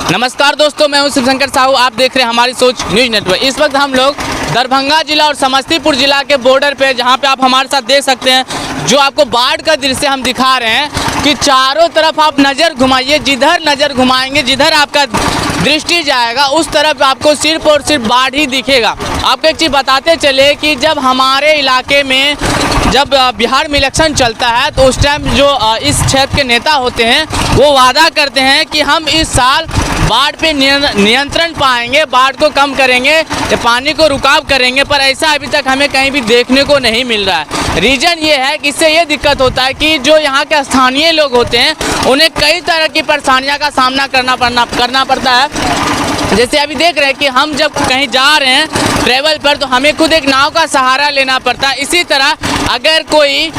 नमस्कार दोस्तों, मैं हूं शिवशंकर साहू। आप देख रहे हैं हमारी सोच न्यूज नेटवर्क। इस वक्त हम लोग दरभंगा जिला और समस्तीपुर जिला के बॉर्डर पे, जहां पे आप हमारे साथ देख सकते हैं, जो आपको बाढ़ का दृश्य हम दिखा रहे हैं कि चारों तरफ आप नज़र घुमाइए, जिधर नज़र घुमाएंगे, जिधर आपका दृष्टि जाएगा उस तरफ आपको सिर्फ और सिर्फ बाढ़ ही दिखेगा। आपको एक चीज़ बताते चले कि जब हमारे इलाके में जब बिहार में इलेक्शन चलता है तो उस टाइम जो इस क्षेत्र के नेता होते हैं वो वादा करते हैं कि हम इस साल बाढ़ पे नियंत्रण पाएंगे, बाढ़ को कम करेंगे, पानी को रुकाव करेंगे, पर ऐसा अभी तक हमें कहीं भी देखने को नहीं मिल रहा है। रीज़न ये है कि इससे ये दिक्कत होता है कि जो यहाँ के स्थानीय लोग होते हैं उन्हें कई तरह की परेशानियों का सामना करना पड़ता है। जैसे अभी देख रहे हैं कि हम जब कहीं जा रहे हैं ट्रैवल पर तो हमें खुद एक नाव का सहारा लेना पड़ता है। इसी तरह अगर कोई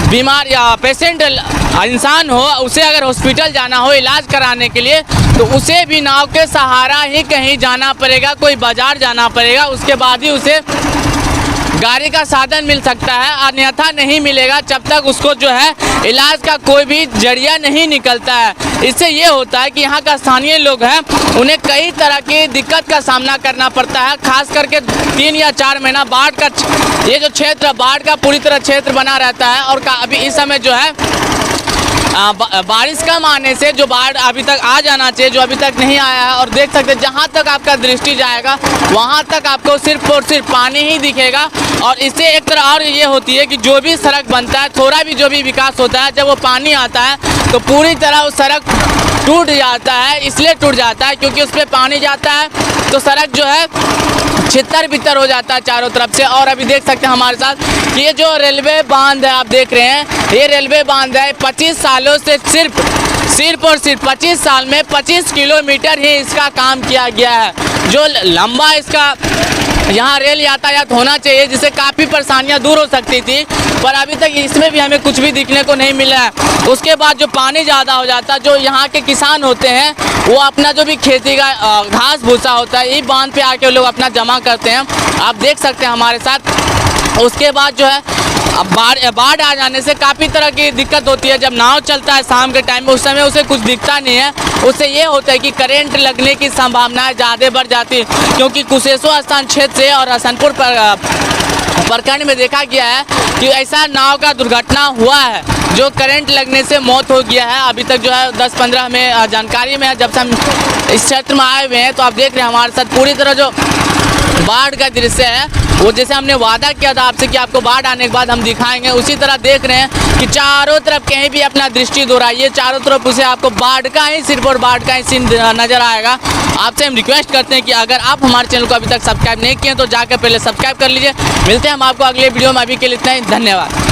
बीमार या पेशेंट इंसान हो, उसे अगर हॉस्पिटल जाना हो इलाज कराने के लिए तो उसे भी नाव के सहारा ही कहीं जाना पड़ेगा, कोई बाज़ार जाना पड़ेगा, उसके बाद ही उसे गाड़ी का साधन मिल सकता है। अन्यथा नहीं मिलेगा जब तक उसको जो है इलाज का कोई भी जरिया नहीं निकलता है। इससे ये होता है कि यहाँ का स्थानीय लोग हैं उन्हें कई तरह की दिक्कत का सामना करना पड़ता है। खास करके 3 या 4 महीना बाढ़ का ये जो क्षेत्र बाढ़ का पूरी तरह क्षेत्र बना रहता है। और अभी इस समय जो है बारिश कम आने से जो बाढ़ अभी तक आ जाना चाहिए, जो अभी तक नहीं आया है। और देख सकते हैं जहाँ तक आपका दृष्टि जाएगा वहाँ तक आपको सिर्फ और सिर्फ पानी ही दिखेगा। और इससे एक तरह और ये होती है कि जो भी सड़क बनता है, थोड़ा भी जो भी विकास होता है, जब वो पानी आता है तो पूरी तरह वो सड़क टूट जाता है। इसलिए टूट जाता है क्योंकि उस पर पानी जाता है तो सड़क जो है छितर बितर हो जाता है चारों तरफ से। और अभी देख सकते हैं हमारे साथ कि ये जो रेलवे बांध है, आप देख रहे हैं, ये रेलवे बांध है 25 सालों से सिर्फ और सिर्फ 25 साल में 25 किलोमीटर ही इसका काम किया गया है। जो लंबा इसका यहाँ रेल यातायात होना चाहिए जिससे काफ़ी परेशानियाँ दूर हो सकती थी, पर अभी तक इसमें भी हमें कुछ भी दिखने को नहीं मिला है। उसके बाद जो पानी ज़्यादा हो जाता है, जो यहाँ के किसान होते हैं वो अपना जो भी खेती का घास भूसा होता है ये बांध पे आके लोग अपना जमा करते हैं। आप देख सकते हैं हमारे साथ। उसके बाद जो है बाढ़ आ जाने से काफ़ी तरह की दिक्कत होती है। जब नाव चलता है शाम के टाइम में उस समय उसे कुछ दिखता नहीं है। उससे ये होता है कि करंट लगने की संभावनाएं ज़्यादा बढ़ जाती है, क्योंकि कुशेश्वर स्थान क्षेत्र से और हसनपुर प्रखंड में देखा गया है कि ऐसा नाव का दुर्घटना हुआ है जो करंट लगने से मौत हो गया है। अभी तक जो है 10-15 में जानकारी में है, जब से हम इस क्षेत्र में आए हुए हैं। तो आप देख रहे हैं हमारे साथ पूरी तरह जो बाढ़ का दृश्य है वो जैसे हमने वादा किया था आपसे कि आपको बाढ़ आने के बाद हम दिखाएंगे, उसी तरह देख रहे हैं कि चारों तरफ कहीं भी अपना दृष्टि दोहराइए, चारों तरफ उसे आपको बाढ़ का ही सिर्फ और बाढ़ का ही सीन नज़र आएगा। आपसे हम रिक्वेस्ट करते हैं कि अगर आप हमारे चैनल को अभी तक सब्सक्राइब नहीं किए तो जाकर पहले सब्सक्राइब कर लीजिए। मिलते हैं हम आपको अगले वीडियो में, अभी के लिए इतना ही, धन्यवाद।